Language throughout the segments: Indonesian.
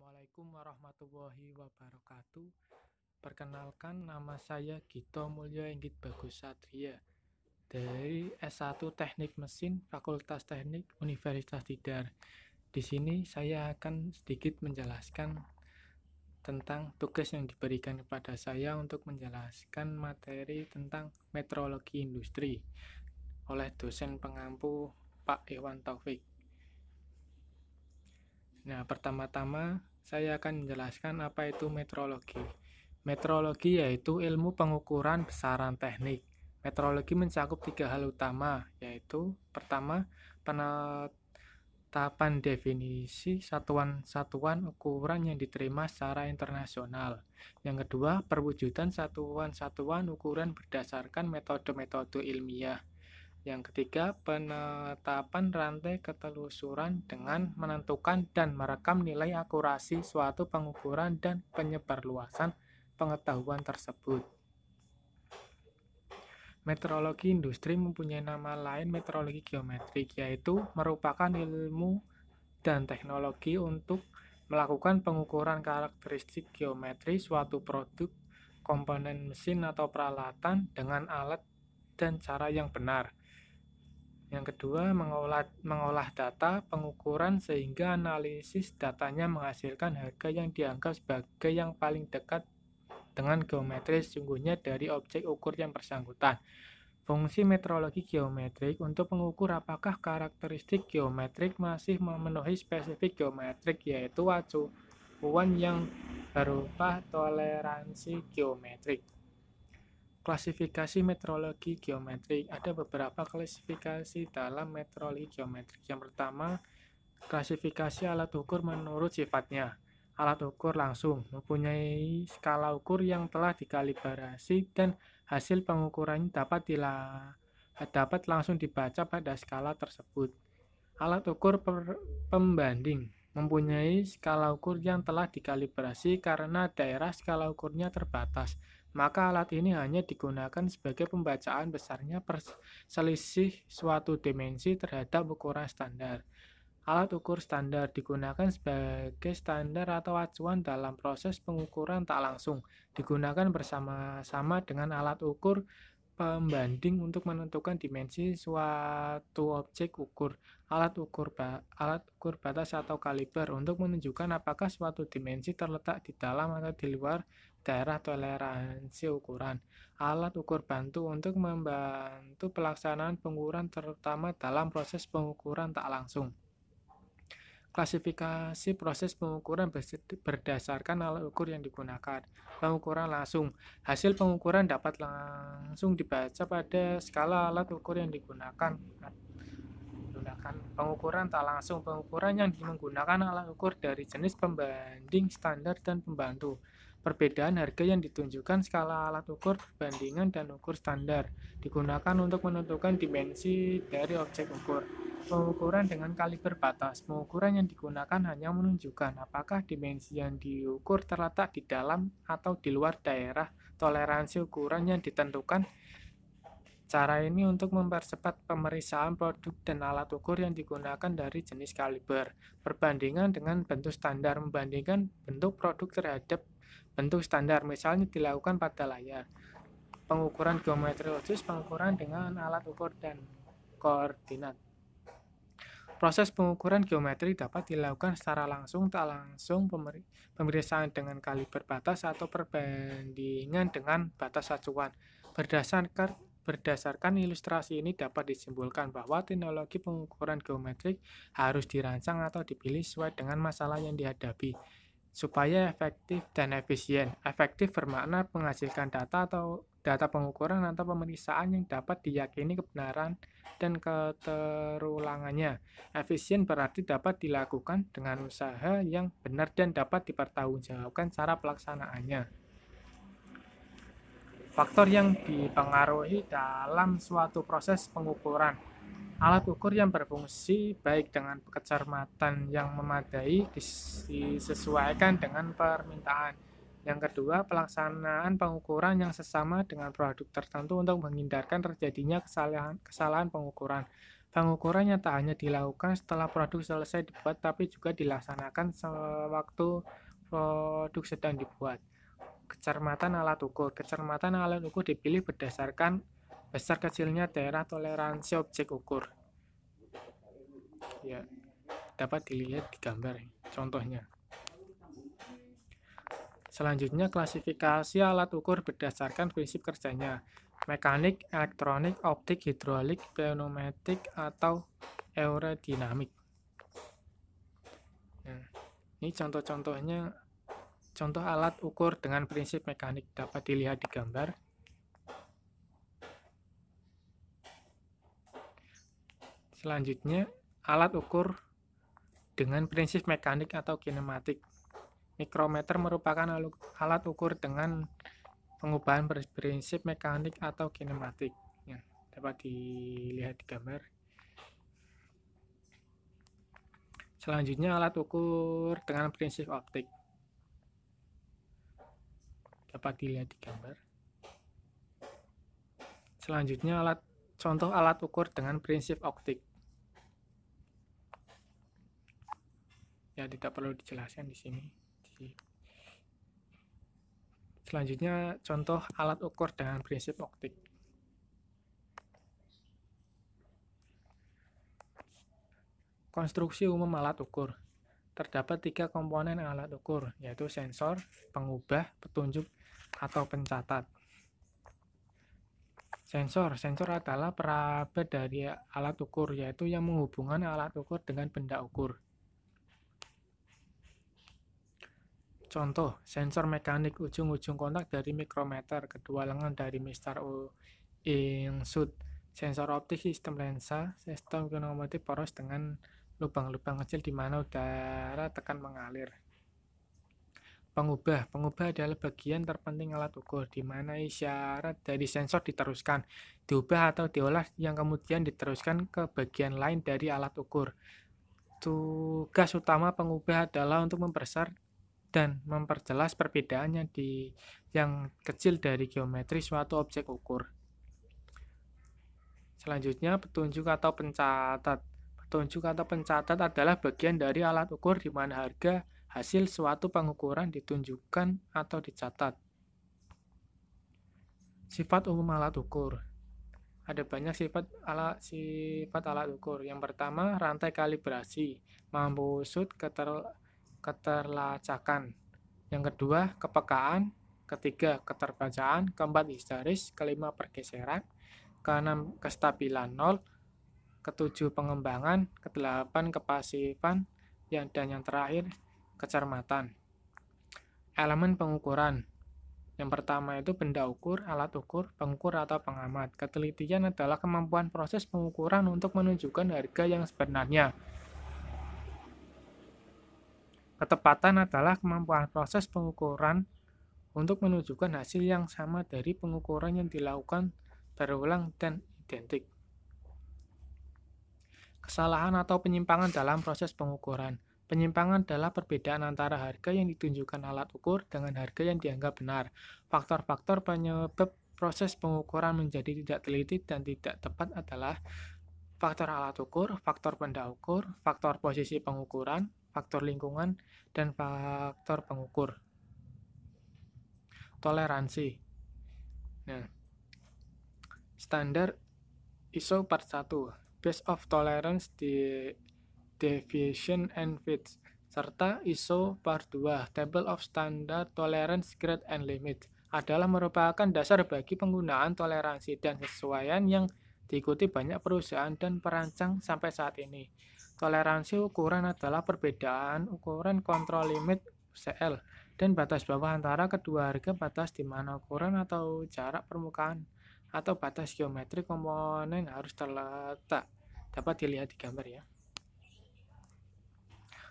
Assalamualaikum warahmatullahi wabarakatuh. Perkenalkan, nama saya Gito Mulyo Enggit Bagus Satria dari S1 Teknik Mesin Fakultas Teknik Universitas Tidar. Di sini saya akan sedikit menjelaskan tentang tugas yang diberikan kepada saya untuk menjelaskan materi tentang metrologi industri oleh dosen pengampu Pak Iwan Taufik. Nah, pertama-tama saya akan menjelaskan apa itu metrologi. Metrologi yaitu ilmu pengukuran besaran teknik. Metrologi mencakup 3 hal utama, yaitu pertama, penetapan definisi satuan-satuan ukuran yang diterima secara internasional. Yang kedua, perwujudan satuan-satuan ukuran berdasarkan metode-metode ilmiah. Yang ketiga, penetapan rantai ketelusuran dengan menentukan dan merekam nilai akurasi suatu pengukuran dan penyebarluasan pengetahuan tersebut. Metrologi industri mempunyai nama lain metrologi geometrik, yaitu merupakan ilmu dan teknologi untuk melakukan pengukuran karakteristik geometri suatu produk, komponen mesin atau peralatan dengan alat dan cara yang benar. Yang kedua, mengolah data pengukuran sehingga analisis datanya menghasilkan harga yang dianggap sebagai yang paling dekat dengan geometri sesungguhnya dari objek ukur yang bersangkutan. Fungsi metrologi geometrik untuk mengukur apakah karakteristik geometrik masih memenuhi spesifik geometrik, yaitu acuan yang berupa toleransi geometrik. Klasifikasi metrologi geometrik. Ada beberapa klasifikasi dalam metrologi geometrik. Yang pertama, klasifikasi alat ukur menurut sifatnya. Alat ukur langsung mempunyai skala ukur yang telah dikalibrasi dan hasil pengukurannya dapat langsung dibaca pada skala tersebut. Alat ukur pembanding mempunyai skala ukur yang telah dikalibrasi karena daerah skala ukurnya terbatas. Maka alat ini hanya digunakan sebagai pembacaan besarnya perselisih suatu dimensi terhadap ukuran standar. Alat ukur standar digunakan sebagai standar atau acuan dalam proses pengukuran tak langsung, digunakan bersama-sama dengan alat ukur pembanding untuk menentukan dimensi suatu objek ukur. Alat ukur batas atau kaliber untuk menunjukkan apakah suatu dimensi terletak di dalam atau di luar daerah toleransi ukuran. Alat ukur bantu untuk membantu pelaksanaan pengukuran terutama dalam proses pengukuran tak langsung. Klasifikasi proses pengukuran berdasarkan alat ukur yang digunakan. Pengukuran langsung. Hasil pengukuran dapat langsung dibaca pada skala alat ukur yang digunakan. Pengukuran tak langsung. Pengukuran yang menggunakan alat ukur dari jenis pembanding, standar, dan pembantu. Perbedaan harga yang ditunjukkan skala alat ukur perbandingan dan ukur standar digunakan untuk menentukan dimensi dari objek ukur. Pengukuran dengan kaliber batas. Pengukuran yang digunakan hanya menunjukkan apakah dimensi yang diukur terletak di dalam atau di luar daerah toleransi ukuran yang ditentukan. Cara ini untuk mempercepat pemeriksaan produk dan alat ukur yang digunakan dari jenis kaliber. Perbandingan dengan bentuk standar, membandingkan bentuk produk terhadap bentuk standar, misalnya dilakukan pada layar. Pengukuran geometri logis, pengukuran dengan alat ukur dan koordinat. Proses pengukuran geometri dapat dilakukan secara langsung, tak langsung, pemeriksaan dengan kaliber batas atau perbandingan dengan batas acuan. Berdasarkan ilustrasi ini dapat disimpulkan bahwa teknologi pengukuran geometrik harus dirancang atau dipilih sesuai dengan masalah yang dihadapi, supaya efektif dan efisien. Efektif bermakna menghasilkan data pengukuran atau pemeriksaan yang dapat diyakini kebenaran dan keterulangannya. Efisien berarti dapat dilakukan dengan usaha yang benar dan dapat dipertanggungjawabkan cara pelaksanaannya. Faktor yang dipengaruhi dalam suatu proses pengukuran. Alat ukur yang berfungsi baik dengan kecermatan yang memadai disesuaikan dengan permintaan. Yang kedua, pelaksanaan pengukuran yang sesama dengan produk tertentu untuk menghindarkan terjadinya kesalahan pengukuran. Pengukurannya tak hanya dilakukan setelah produk selesai dibuat, tapi juga dilaksanakan sewaktu produk sedang dibuat. Kecermatan alat ukur. Kecermatan alat ukur dipilih berdasarkan besar kecilnya daerah toleransi objek ukur. Ya, dapat dilihat di gambar contohnya. Selanjutnya, klasifikasi alat ukur berdasarkan prinsip kerjanya. Mekanik, elektronik, optik, hidrolik, pneumatik, atau aerodinamik. Nah, ini contoh-contohnya, contoh alat ukur dengan prinsip mekanik dapat dilihat di gambar. Selanjutnya, alat ukur dengan prinsip mekanik atau kinematik. Mikrometer merupakan alat ukur dengan pengubahan prinsip mekanik atau kinematik. Ya, dapat dilihat di gambar. Selanjutnya, alat ukur dengan prinsip optik. Dapat dilihat di gambar. Selanjutnya, contoh alat ukur dengan prinsip optik. Ya, tidak perlu dijelaskan di sini. Selanjutnya, contoh alat ukur dengan prinsip optik. Konstruksi umum alat ukur. Terdapat 3 komponen alat ukur, yaitu sensor, pengubah, petunjuk, atau pencatat. Sensor adalah peraba dari alat ukur, yaitu yang menghubungkan alat ukur dengan benda ukur. Contoh, sensor mekanik ujung-ujung kontak dari mikrometer, kedua lengan dari Mr. Inksut. Sensor optik sistem lensa, sistem pneumatik poros dengan lubang-lubang kecil di mana udara tekan mengalir. Pengubah adalah bagian terpenting alat ukur, di mana isyarat dari sensor diteruskan, diubah atau diolah yang kemudian diteruskan ke bagian lain dari alat ukur. Tugas utama pengubah adalah untuk membesar dan memperjelas perbedaannya yang kecil dari geometri suatu objek ukur. Selanjutnya, petunjuk atau pencatat. Petunjuk atau pencatat adalah bagian dari alat ukur di mana harga hasil suatu pengukuran ditunjukkan atau dicatat. Sifat umum alat ukur. Ada banyak sifat alat ukur. Yang pertama, rantai kalibrasi, mampu usut keterlacakan. Yang kedua, kepekaan. Ketiga, keterbacaan. Keempat, histeris. Kelima, pergeseran. Keenam, kestabilan 0. Ketujuh, pengembangan. Kedelapan, kepasifan. Dan yang terakhir, kecermatan. Elemen pengukuran. Yang pertama itu benda ukur, alat ukur, pengukur atau pengamat. Ketelitian adalah kemampuan proses pengukuran untuk menunjukkan harga yang sebenarnya. Ketepatan adalah kemampuan proses pengukuran untuk menunjukkan hasil yang sama dari pengukuran yang dilakukan berulang dan identik. Kesalahan atau penyimpangan dalam proses pengukuran. Penyimpangan adalah perbedaan antara harga yang ditunjukkan alat ukur dengan harga yang dianggap benar. Faktor-faktor penyebab proses pengukuran menjadi tidak teliti dan tidak tepat adalah faktor alat ukur, faktor benda ukur, faktor posisi pengukuran, faktor lingkungan, dan faktor pengukur. Toleransi. Nah, standar ISO Part 1, Base of Tolerance Deviation and Fits, serta ISO Part 2, Table of Standard Tolerance Grade and Limit, adalah merupakan dasar bagi penggunaan toleransi dan kesesuaian yang diikuti banyak perusahaan dan perancang sampai saat ini. Toleransi ukuran adalah perbedaan ukuran kontrol limit UCL dan batas bawah antara kedua harga batas di mana ukuran atau jarak permukaan atau batas geometri komponen harus terletak. Dapat dilihat di gambar ya.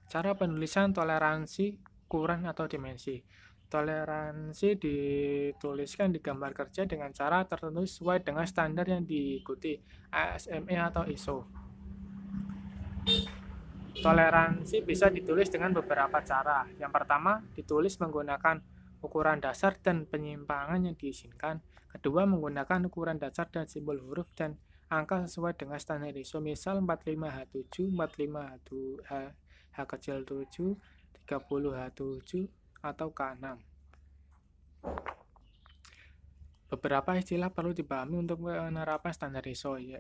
Cara penulisan toleransi ukuran atau dimensi. Toleransi dituliskan di gambar kerja dengan cara tertentu sesuai dengan standar yang diikuti, ASME atau ISO. Toleransi bisa ditulis dengan beberapa cara. Yang pertama, ditulis menggunakan ukuran dasar dan penyimpangan yang diizinkan. Kedua, menggunakan ukuran dasar dan simbol huruf dan angka sesuai dengan standar ISO, misal 45H7, 45H kecil 7, 30H7, atau K6. Beberapa istilah perlu dipahami untuk penerapan standar ISO, ya.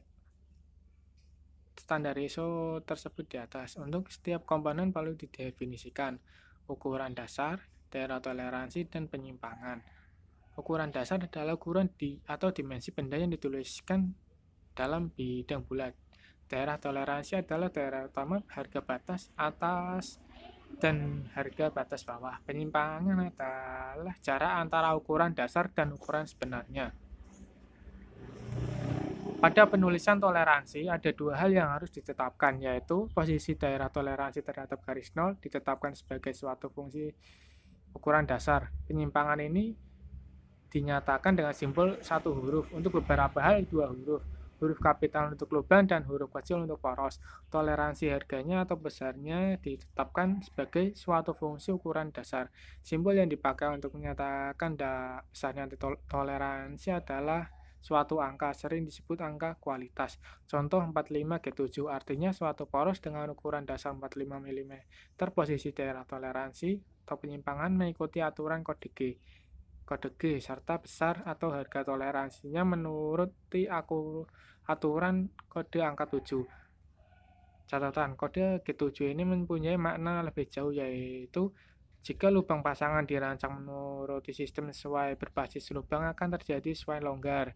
Standar ISO tersebut di atas. Untuk setiap komponen perlu didefinisikan ukuran dasar, daerah toleransi, dan penyimpangan. Ukuran dasar adalah ukuran atau dimensi benda yang dituliskan dalam bidang bulat. Daerah toleransi adalah daerah utama, harga batas atas, dan harga batas bawah. Penyimpangan adalah jarak antara ukuran dasar dan ukuran sebenarnya. Pada penulisan toleransi, ada dua hal yang harus ditetapkan, yaitu posisi daerah toleransi terhadap garis nol ditetapkan sebagai suatu fungsi ukuran dasar. Penyimpangan ini dinyatakan dengan simbol satu huruf, untuk beberapa hal dua huruf. Huruf kapital untuk lubang dan huruf kecil untuk poros. Toleransi harganya atau besarnya ditetapkan sebagai suatu fungsi ukuran dasar. Simbol yang dipakai untuk menyatakan besarnya toleransi adalah suatu angka, sering disebut angka kualitas. Contoh 45G7 artinya suatu poros dengan ukuran dasar 45 mm. Posisi daerah toleransi atau penyimpangan mengikuti aturan kode G serta besar atau harga toleransinya menuruti aturan kode angka 7. Catatan, kode G7 ini mempunyai makna lebih jauh, yaitu jika lubang pasangan dirancang menuruti sistem sesuai berbasis lubang akan terjadi sesuai longgar.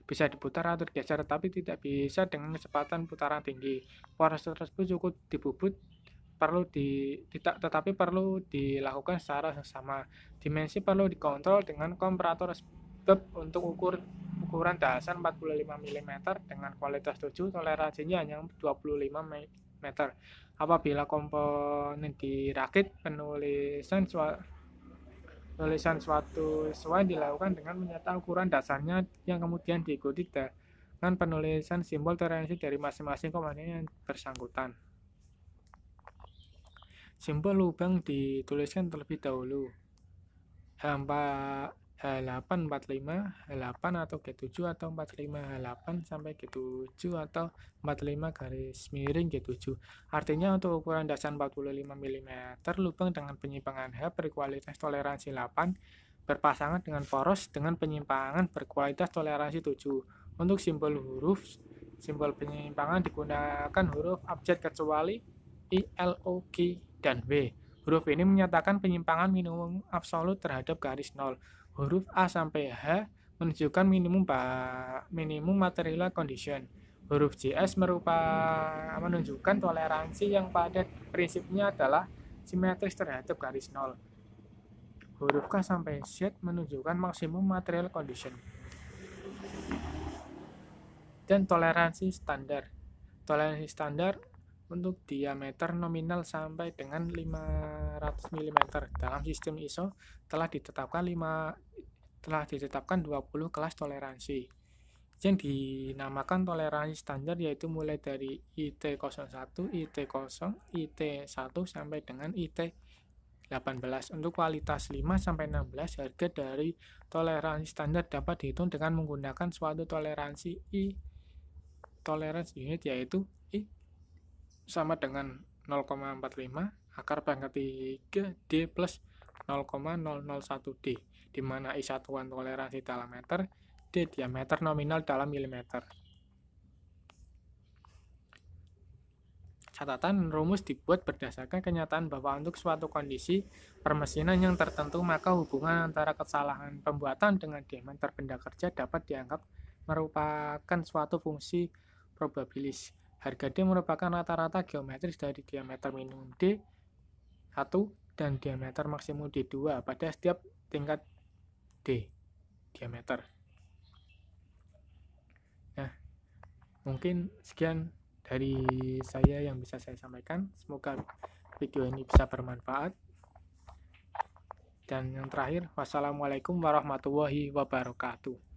Bisa diputar atau digeser, tetapi tidak bisa dengan kecepatan putaran tinggi. Poros tersebut cukup dibubut, tetapi perlu dilakukan secara seksama. Dimensi perlu dikontrol dengan komparator sebab untuk ukuran dasar 45 mm dengan kualitas 7, toleransinya hanya 25 mm. Apabila komponen dirakit, penulisan suatu sesuai dilakukan dengan menyatakan ukuran dasarnya yang kemudian diikuti dengan penulisan simbol toleransi dari masing-masing komponen yang bersangkutan. Simbol lubang dituliskan terlebih dahulu. H845, H8 atau G7 atau 45H8 sampai G7 atau 45 garis miring G7. Artinya untuk ukuran dasar 45 mm, lubang dengan penyimpangan H berkualitas toleransi 8 berpasangan dengan poros dengan penyimpangan berkualitas toleransi 7. Untuk simbol penyimpangan digunakan huruf abjad kecuali I, L, O, G, dan W. Huruf ini menyatakan penyimpangan minimum absolut terhadap garis nol. Huruf A sampai H menunjukkan minimum material condition. Huruf JS menunjukkan toleransi yang pada prinsipnya adalah simetris terhadap garis nol. Huruf K sampai Z menunjukkan maksimum material condition. Dan toleransi standar. Toleransi standar untuk diameter nominal sampai dengan 500 mm. Dalam sistem ISO telah ditetapkan 20 kelas toleransi yang dinamakan toleransi standar, yaitu mulai dari IT01, IT0, IT1 sampai dengan IT18. Untuk kualitas 5 sampai 16, harga dari toleransi standar dapat dihitung dengan menggunakan suatu toleransi tolerance unit, yaitu I sama dengan 0,45 akar pangkat 3 D plus 0,001 D, di mana I satuan toleransi dalam meter, D diameter nominal dalam milimeter. Catatan, rumus dibuat berdasarkan kenyataan bahwa untuk suatu kondisi permesinan yang tertentu, maka hubungan antara kesalahan pembuatan dengan diameter benda kerja dapat dianggap merupakan suatu fungsi probabilis. Harga D merupakan rata-rata geometris dari diameter minimum D1 dan diameter maksimum D2 pada setiap tingkat D diameter. Nah, mungkin sekian dari saya yang bisa saya sampaikan. Semoga video ini bisa bermanfaat. Dan yang terakhir, wassalamualaikum warahmatullahi wabarakatuh.